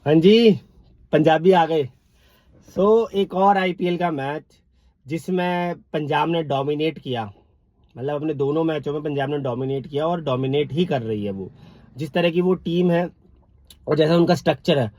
हाँ जी, पंजाबी आ गए। एक और आईपीएल का मैच जिसमें पंजाब ने डोमिनेट किया। मतलब अपने दोनों मैचों में पंजाब ने डोमिनेट किया और डोमिनेट ही कर रही है वो। जिस तरह की वो टीम है और जैसा उनका स्ट्रक्चर है,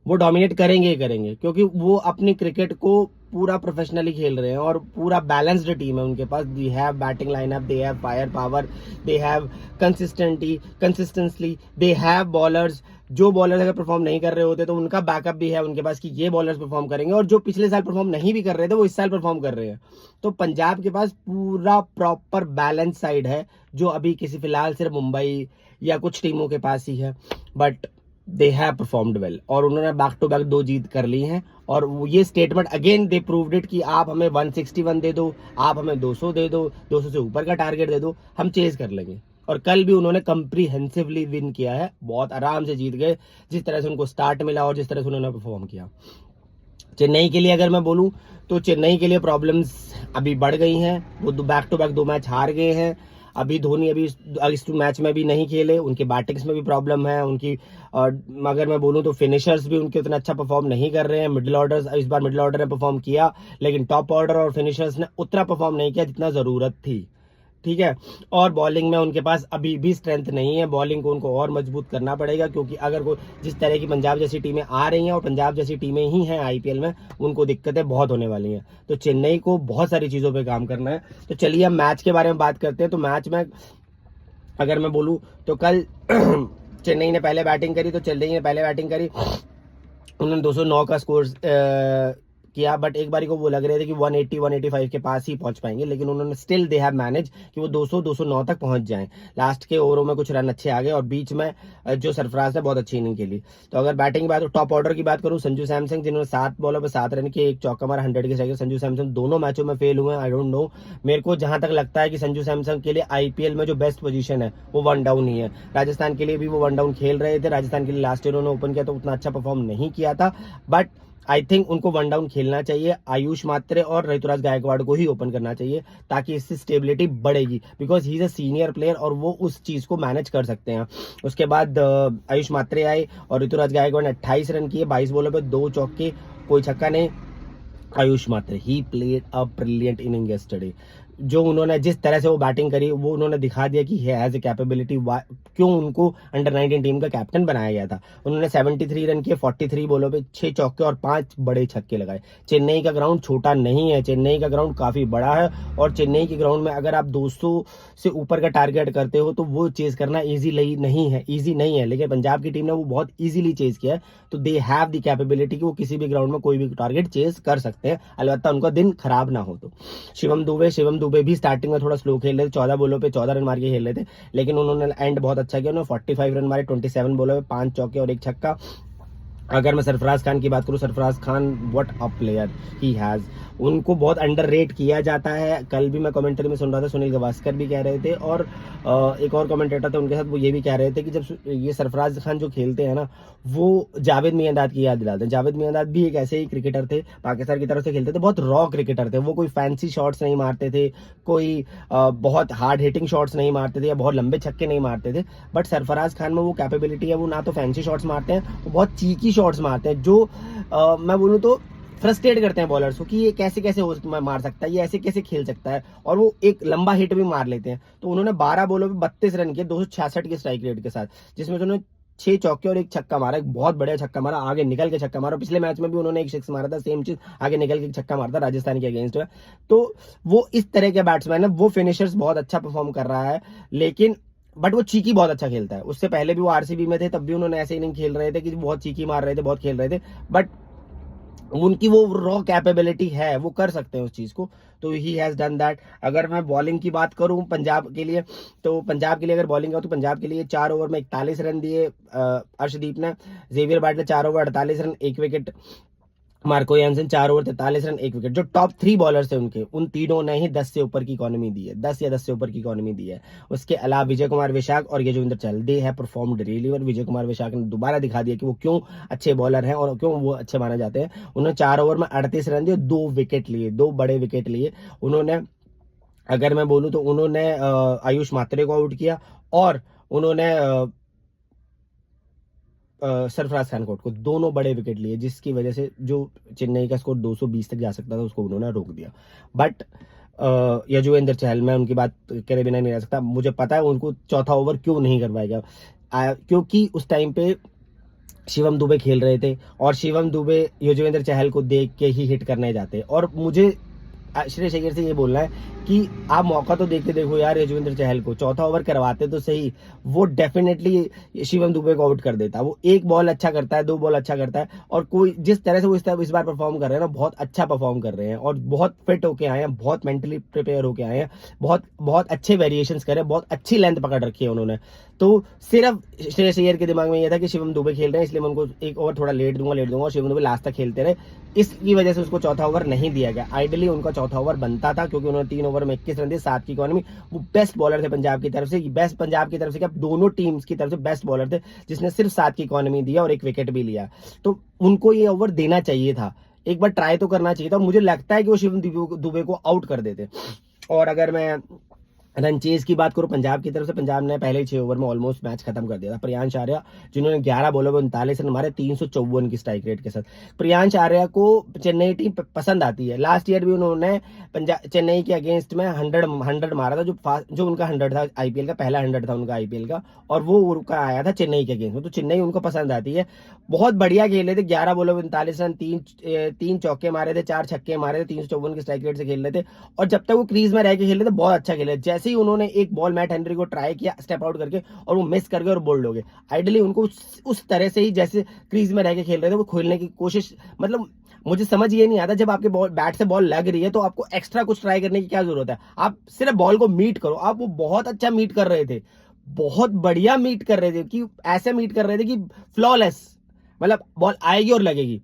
वो डोमिनेट करेंगे ही करेंगे, क्योंकि वो अपनी क्रिकेट को पूरा प्रोफेशनली खेल रहे हैं और पूरा बैलेंस्ड टीम है उनके पास। They have batting lineup, they have fire power, they have consistently, they have bowlers. जो बॉलर्स अगर परफॉर्म नहीं कर रहे होते तो उनका बैकअप भी है उनके पास कि ये बॉलर्स परफॉर्म करेंगे, और जो पिछले साल परफॉर्म नहीं भी कर रहे थे वो इस साल परफॉर्म कर रहे हैं। तो पंजाब के पास पूरा प्रॉपर बैलेंस साइड है, जो अभी किसी फिलहाल सिर्फ मुंबई या कुछ टीमों के पास ही है। But they have performed well और उन्होंने बैक टू बैक 2 जीत कर ली हैं। और ये statement again they proved it कि आप हमें 161 दे दो, आप हमें 200 दे दो, 200 से ऊपर का टारगेट दे दो, हम चेज कर लेंगे। और कल भी उन्होंने कंप्रीहेंसिवली विन किया है, बहुत आराम से जीत गए। जिस तरह से उनको स्टार्ट मिला और जिस तरह से उन्होंने परफॉर्म किया। चेन्नई के लिए अगर मैं बोलूं तो चेन्नई के लिए प्रॉब्लम्स अभी बढ़ गई हैं। वो बैक टू बैक 2 मैच हार गए हैं। अभी धोनी अभी इस मैच में भी नहीं खेले, उनके बैटिंग्स में भी प्रॉब्लम है उनकी। अगर मैं बोलूं तो फिनिशर्स भी उनके उतना अच्छा परफॉर्म नहीं कर रहे हैं। मिडिल ऑर्डर, इस बार मिडिल ऑर्डर ने परफॉर्म किया, लेकिन टॉप ऑर्डर और फिनिशर्स ने उतना परफॉर्म नहीं किया जितना जरूरत थी। ठीक है। और बॉलिंग में उनके पास अभी भी स्ट्रेंथ नहीं है, बॉलिंग को उनको और मजबूत करना पड़ेगा, क्योंकि अगर कोई जिस तरह की पंजाब जैसी टीमें आ रही हैं और पंजाब जैसी टीमें ही हैं आईपीएल में, उनको दिक्कतें बहुत होने वाली हैं। तो चेन्नई को बहुत सारी चीजों पे काम करना है। तो चलिए हम मैच के बारे में बात करते हैं। तो मैच में अगर मैं बोलूं तो कल चेन्नई ने पहले बैटिंग करी, तो चेन्नई ने पहले बैटिंग करी, उन्होंने 209 का स्कोर किया। बट एक बारी को वो लग रहे थे कि 180 185 के पास ही पहुंच पाएंगे, लेकिन उन्होंने स्टिल दे हैव मैनेज कि वो 200 209 तक पहुंच जाएं। लास्ट के ओवरों में कुछ रन अच्छे आ गए और बीच में जो सरफराज ने बहुत अच्छी इनिंग खेली। तो अगर बैटिंग की बात, टॉप ऑर्डर की बात करूं, संजू सैमसंग जिन्होंने 7 बॉलों पर 7 रन के, एक चौका मारा, 100 के स्ट्राइक। संजू सैमसंग दोनों मैचों में फेल हुए हैं। आई डोंट नो, मेरे को जहां तक लगता है कि संजू सैमसंग के लिए आईपीएल में जो बेस्ट पोजीशन है वो 1 डाउन ही है। राजस्थान के लिए भी वो 1 डाउन खेल रहे थे। राजस्थान के लिए लास्ट ईयर उन्होंने ओपन किया तो उतना अच्छा परफॉर्म नहीं किया था। बट आई थिंक उनको 1 डाउन खेलना चाहिए। आयुष मात्रे और ऋतुराज गायकवाड़ को ही ओपन करना चाहिए, ताकि इससे स्टेबिलिटी बढ़ेगी, because he is a senior player और वो उस चीज को मैनेज कर सकते हैं। उसके बाद आयुष मात्रे आए और ऋतुराज गायकवाड़ ने 28 रन किए, 22 बॉलों पे 2 चौके, कोई छक्का नहीं। आयुष मात्रे ही played a brilliant inning yesterday. जो उन्होंने जिस तरह से वो बैटिंग करी, वो उन्होंने दिखा दिया कि ही हैज ए कैपेबिलिटी। क्यों उनको अंडर 19 टीम का कैप्टन बनाया गया था। उन्होंने 73 रन किए, 43 बॉलों पे 6 चौके और 5 बड़े छक्के लगाए। चेन्नई का ग्राउंड छोटा नहीं है, चेन्नई का ग्राउंड काफी बड़ा है। और चेन्नई के ग्राउंड में अगर आप 200 से ऊपर का टारगेट करते हो तो वो चेज करना ईजी नहीं है, लेकिन पंजाब की टीम ने वो बहुत ईजिली चेज किया है। तो दे हैव द कैपेबिलिटी कि वो किसी भी ग्राउंड में कोई भी टारगेट चेज कर सकते हैं, अलबत्ता उनका दिन खराब ना हो तो। शिवम दुबे भी स्टार्टिंग में थोड़ा स्लो खेल रहे थे, 14 बॉलों पे 14 रन मार के खेल रहे थे, लेकिन उन्होंने एंड बहुत अच्छा किया। उन्होंने 45 रन मारे 27 बॉलों पे, 5 चौके और 1 छक्का। अगर मैं सरफराज खान की बात करूं, Sarfaraz Khan what a player he has. उनको बहुत अंडररेट किया जाता है। कल भी मैं कमेंट्री में सुन रहा था, सुनील गावस्कर भी कह रहे थे और एक और कमेंटेटर थे उनके साथ, वो ये भी कह रहे थे कि जब ये सरफराज खान जो खेलते हैं ना, वो जावेद मियांदाद की याद दिलाते हैं। जावेद मियांदाद भी एक ऐसे ही क्रिकेटर थे, पाकिस्तान की तरफ से खेलते थे, बहुत रॉ क्रिकेटर थे। वो कोई फैंसी शॉट्स नहीं मारते थे, कोई बहुत हार्ड हिटिंग शॉट्स नहीं मारते थे या बहुत लंबे छक्के नहीं मारते थे। बट सरफराज खान में वो कैपेबिलिटी है, वो ना तो फैंसी शॉट्स मारते हैं, वो बहुत चीकी शॉट्स मारते हैं, जो मैं बोलूँ तो फ्रस्ट्रेट करते हैं बॉलर्स को कि ये कैसे कैसे मार सकता है, ये ऐसे कैसे खेल सकता है। और वो एक लंबा हिट भी मार लेते हैं। तो उन्होंने 12 बॉलों पे 32 रन किए 266 के स्ट्राइक रेट के साथ, जिसमें से उन्होंने 6 चौके और 1 छक्का मारा, एक बहुत बढ़िया छक्का मारा, आगे निकल के छक्का मारा। पिछले मैच में भी उन्होंने 1 सिक्स मारा था, सेम चीज, आगे निकल के छक्का मारा था राजस्थान के अगेंस्ट में। तो वो इस तरह के बैट्समैन है, वो फिनिशर्स बहुत अच्छा परफॉर्म कर रहा है, लेकिन बट वो चीकी बहुत अच्छा खेलता है। उससे पहले भी वो आरसीबी में थे, तब भी उन्होंने ऐसे इनिंग खेल रहे थे कि बहुत चीकी मार रहे थे, बहुत खेल रहे थे। बट उनकी वो रॉ कैपेबिलिटी है, वो कर सकते हैं उस चीज को। तो ही हैज डन दैट। अगर मैं बॉलिंग की बात करूं पंजाब के लिए, तो पंजाब के लिए अगर बॉलिंग हो तो पंजाब के लिए 4 ओवर में 41 रन दिए अर्शदीप ने। जेवियर बैट ने 4 over 48 run 1 wicket. Marco Jansen 4 over 43 run 1 wicket. जो टॉप 3 बॉलर्स थे उनके, उन तीनों ने ही 10 से ऊपर की इकोनॉमी दी है, 10 या 10 से ऊपर की इकोनॉमी दी है। उसके अलावा विजय कुमार विशाख और यजुवेंद्र चहल, दे है performed really well. Vijay Kumar Vishakh ने दोबारा दिखा दिया कि वो क्यों अच्छे बॉलर हैं और क्यों वो अच्छे माने जाते हैं। उन्होंने 4 ओवर में 38 रन दिए, 2 विकेट लिए, 2 बड़े विकेट लिए उन्होंने। अगर मैं बोलूं तो उन्होंने आयुष मात्रे को आउट किया और उन्होंने सरफराज खान कोर्ट को, दोनों बड़े विकेट लिए, जिसकी वजह से जो चेन्नई का स्कोर 220 तक जा सकता था उसको उन्होंने रोक दिया। बट यजुवेंद्र चहल, मैं उनकी बात करे बिना नहीं रह सकता, मुझे पता है उनको चौथा ओवर क्यों नहीं करवाएगा, क्योंकि उस टाइम पे शिवम दुबे खेल रहे थे और शिवम दुबे युजवेंद्र चहल को देख के ही हिट करने जाते। और मुझे श्रेयस अय्यर से ये बोलना है कि आप मौका तो देख के देखो यार, युजवेंद्र चहल को चौथा ओवर करवाते तो सही, वो डेफिनेटली शिवम दुबे को आउट कर देता। वो एक बॉल अच्छा करता है, 2 बॉल अच्छा करता है, और कोई जिस तरह से वो इस बार परफॉर्म कर रहे हैं ना, बहुत अच्छा परफॉर्म कर रहे हैं और बहुत फिट होके आए हैं, बहुत मेंटली प्रिपेयर होके आए हैं, बहुत बहुत अच्छे वेरिएशंस करे, बहुत अच्छी लेंथ पकड़ रखी है उन्होंने। तो सिर्फ श्रेयस अय्यर के दिमाग में ये था कि शिवम दुबे खेल रहे हैं, इसलिए मैं उनको एक ओवर थोड़ा लेट दूंगा, और शिवम दुबे लास्ट तक खेलते रहे, इसकी वजह से उसको चौथा ओवर नहीं दिया गया। आइडियली उनका चौथा ओवर बनता था, क्योंकि उन्होंने 3 ओवर में 21 रन दिए, 7 की इकॉनमी। वो बेस्ट बॉलर थे पंजाब की तरफ से, बेस्ट पंजाब की तरफ से क्या, दोनों टीम्स की तरफ से बेस्ट बॉलर थे, जिसने सिर्फ 7 की इकॉनमी दिया और 1 विकेट भी लिया। तो उनको ये ओवर देना चाहिए था, एक बार ट्राई तो करना चाहिए था। मुझे लगता है कि वो शिवम दुबे को आउट कर देते। और अगर मैं रन चेज की बात करूं पंजाब की तरफ से, पंजाब ने पहले 6 ओवर में ऑलमोस्ट मैच खत्म कर दिया था। प्रियांश आर्या, जिन्होंने 11 बॉलों में 39 रन मारे 354 की स्ट्राइक रेट के साथ। प्रियांश आर्या को चेन्नई टीम पसंद आती है। लास्ट ईयर भी उन्होंने चेन्नई के अगेंस्ट में 100 मारा था, जो उनका 100 था आईपीएल का, पहला 100 था उनका आईपीएल का, और वो उनका आया था चेन्नई के अगेंस्ट में। तो चेन्नई उनको पसंद आती है। बहुत बढ़िया खेले थे, 11 बॉलों में 39 रन, 3 चौके मारे थे, 4 छक्के मारे थे, 354 की स्ट्राइक रेट से खेल रहे थे। और जब तक वो क्रीज में रह के खेल रहे थे बहुत अच्छा खेले। जैसे ही उन्होंने एक बॉल मैट हेनरी को ट्राई किया स्टेप आउट करके, और वो मिस कर गए और बोल्ड हो गए। आइडियली उनको उस तरह से ही जैसे क्रीज में रह के खेल रहे थे वो खेलने की कोशिश, मतलब मुझे समझ ये नहीं आता, जब आपके बैट से बॉल लग रही है तो आपको एक्स्ट्रा कुछ ट्राई करने की क्या जरूरत है। आप सिर्फ बॉल को मीट करो। आप वो बहुत अच्छा मीट कर रहे थे, बहुत बढ़िया मीट कर रहे थे, कि ऐसे मीट कर रहे थे कि फ्लॉलेस, मतलब बॉल आएगी और लगेगी।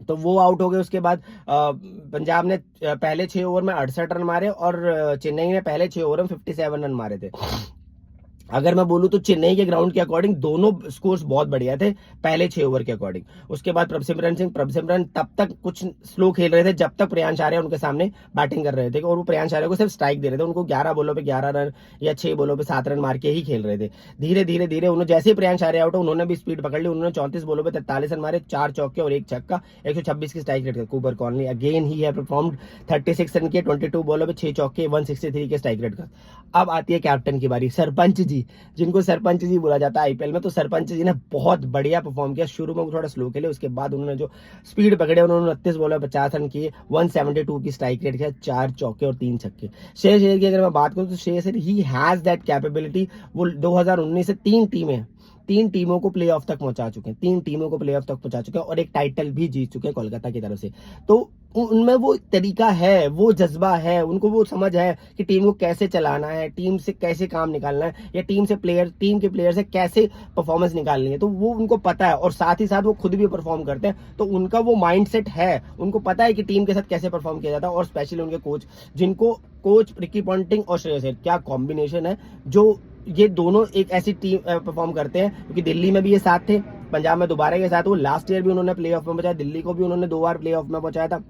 तो वो आउट हो गए। उसके बाद पंजाब ने पहले 6 ओवर में 68 रन मारे, और चेन्नई ने पहले 6 ओवर में 57 रन मारे थे। अगर मैं बोलूं तो चेन्नई के ग्राउंड के अकॉर्डिंग दोनों स्कोर्स बहुत बढ़िया थे पहले 6 ओवर के अकॉर्डिंग। उसके बाद प्रभसिमरन तब तक कुछ स्लो खेल रहे थे जब तक प्रियांश आर्या उनके सामने बैटिंग कर रहे थे, और वो प्रियांश आर्या को सिर्फ स्ट्राइक दे रहे थे। उनको 11 बॉलों पे 11 रन या 6 बॉलों पे 7 रन मार के ही खेल रहे थे। धीरे धीरे धीरे उन्होंने, जैसे ही प्रियांश आर्या आउट, उन्होंने भी स्पीड पकड़ ली। उन्होंने 34 बॉलों पे 43 रन मारे, 4 चौके और 1 छक्का, 126 की strike rate. Cooper Conley again ही है परफॉर्म्ड 36 रन के 22 बॉलों पे 6 चौके, 163 के स्ट्राइक रेट का। अब आती है कैप्टन की बारी, सरपंच जी, जिनको सरपंच जी बोला जाता है आईपीएल में। तो सरपंच जी ने बहुत बढ़िया परफॉर्म किया। शुरू में वो थोड़ा स्लो खेले, उसके बाद उन्होंने जो स्पीड पकड़े, उन्होंने 29 बॉलों में 50 रन किए, 172 की स्ट्राइक रेट किया, 4 चौके और 3 छक्के। श्रेयस अय्यर की अगर मैं बात करूं तो Shreyas Iyer he has that capability. वो 2019 से 3 टीमों को प्ले ऑफ तक पहुंचा चुके हैं, 3 टीमों को प्ले ऑफ तक पहुंचा चुके हैं, और एक टाइटल भी जीत चुके हैं कोलकाता की तरफ से। तो उनमें वो तरीका है, वो जज्बा है, उनको वो समझ है कि टीम को कैसे चलाना है, टीम से कैसे काम निकालना है, या टीम के प्लेयर से कैसे परफॉर्मेंस निकालनी है। तो वो उनको पता है, और साथ ही साथ वो खुद भी परफॉर्म करते हैं। तो उनका वो माइंडसेट है, उनको पता है कि टीम के साथ कैसे परफॉर्म किया जाता है। और स्पेशली उनके कोच रिकी पॉन्टिंग और श्रेयस अय्यर, क्या कॉम्बिनेशन है। जो ये दोनों एक ऐसी टीम परफॉर्म करते हैं, क्योंकि दिल्ली में भी ये साथ थे, पंजाब में दोबारा के साथ। वो लास्ट ईयर भी उन्होंने प्ले ऑफ में पहुंचाया, दिल्ली को भी उन्होंने 2 बार प्ले ऑफ में पहुंचाया था,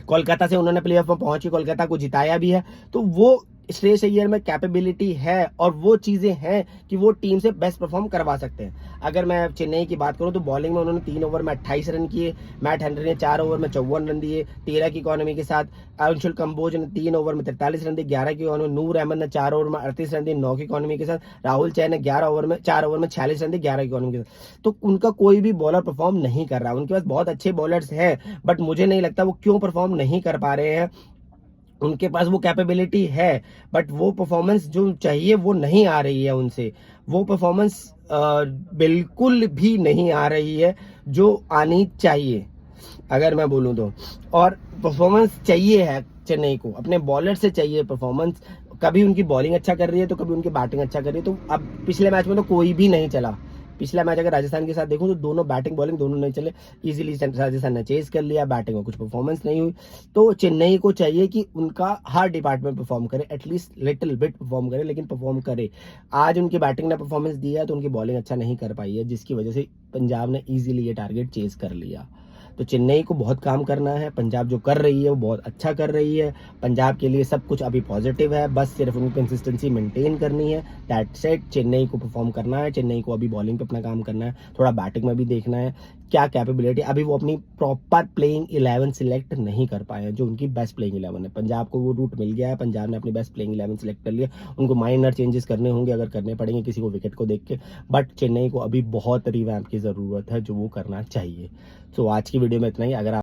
कोलकाता से उन्होंने प्ले ऑफ में पहुंच के कोलकाता को जिताया भी है। तो वो श्रेयस अय्यर में कैपेबिलिटी है, और वो चीजें हैं कि वो टीम से बेस्ट परफॉर्म करवा सकते हैं। अगर मैं चेन्नई की बात करूं तो बॉलिंग में उन्होंने 3 ओवर में 28 रन किए, मैट हेनरी ने 4 ओवर में 54 रन दिए 13 की इकॉनमी के साथ, अंशुल कंबोज ने 3 ओवर में 43 रन दिए 11 की इकॉनमी, नूर अहमद ने 4 ओवर में 38 रन दिए 9 की इकॉनमी के साथ, राहुल चैन ने 4 ओवर में 46 रन दिए 11 की इकॉनमी के साथ। तो उनका कोई भी बॉलर परफॉर्म नहीं कर रहा। उनके पास बहुत अच्छे बॉलर्स हैं, बट मुझे नहीं लगता वो क्यों परफॉर्म नहीं कर पा रहे हैं। उनके पास वो कैपेबिलिटी है, बट वो परफॉर्मेंस जो चाहिए वो नहीं आ रही है उनसे। वो परफॉर्मेंस बिल्कुल भी नहीं आ रही है जो आनी चाहिए, अगर मैं बोलूं तो। और परफॉर्मेंस चाहिए है चेन्नई को, अपने बॉलर से चाहिए परफॉर्मेंस। कभी उनकी बॉलिंग अच्छा कर रही है तो कभी उनकी बैटिंग अच्छा कर रही है। तो अब पिछले मैच में तो कोई भी नहीं चला। पिछला मैच अगर राजस्थान के साथ देखूं तो दोनों बैटिंग बॉलिंग दोनों नहीं चले, इजीली राजस्थान ने चेज कर लिया, बैटिंग में कुछ परफॉर्मेंस नहीं हुई। तो चेन्नई को चाहिए कि उनका हर डिपार्टमेंट परफॉर्म करे, एटलीस्ट लिटिल बिट परफॉर्म करे, लेकिन परफॉर्म करे। आज उनकी बैटिंग ने परफॉर्मेंस दिया है तो उनकी बॉलिंग अच्छा नहीं कर पाई है, जिसकी वजह से पंजाब ने ईजिली ये टारगेट चेज कर लिया। तो चेन्नई को बहुत काम करना है। पंजाब जो कर रही है वो बहुत अच्छा कर रही है। पंजाब के लिए सब कुछ अभी पॉजिटिव है, बस सिर्फ उनको कंसिस्टेंसी मेंटेन करनी है। That's it. चेन्नई को परफॉर्म करना है, चेन्नई को अभी बॉलिंग पे अपना काम करना है, थोड़ा बैटिंग में भी देखना है क्या कैपेबिलिटी। अभी वो अपनी प्रॉपर प्लेइंग 11 सिलेक्ट नहीं कर पाए हैं, जो उनकी बेस्ट प्लेइंग 11 है। पंजाब को वो रूट मिल गया है, पंजाब ने अपनी बेस्ट प्लेइंग 11 सिलेक्ट कर लिया। उनको माइनर चेंजेस करने होंगे, अगर करने पड़ेंगे किसी को विकेट को देख के, बट चेन्नई को अभी बहुत रिवैम्प की ज़रूरत है, जो वो करना चाहिए। तो आज की वीडियो में इतना ही। अगर आप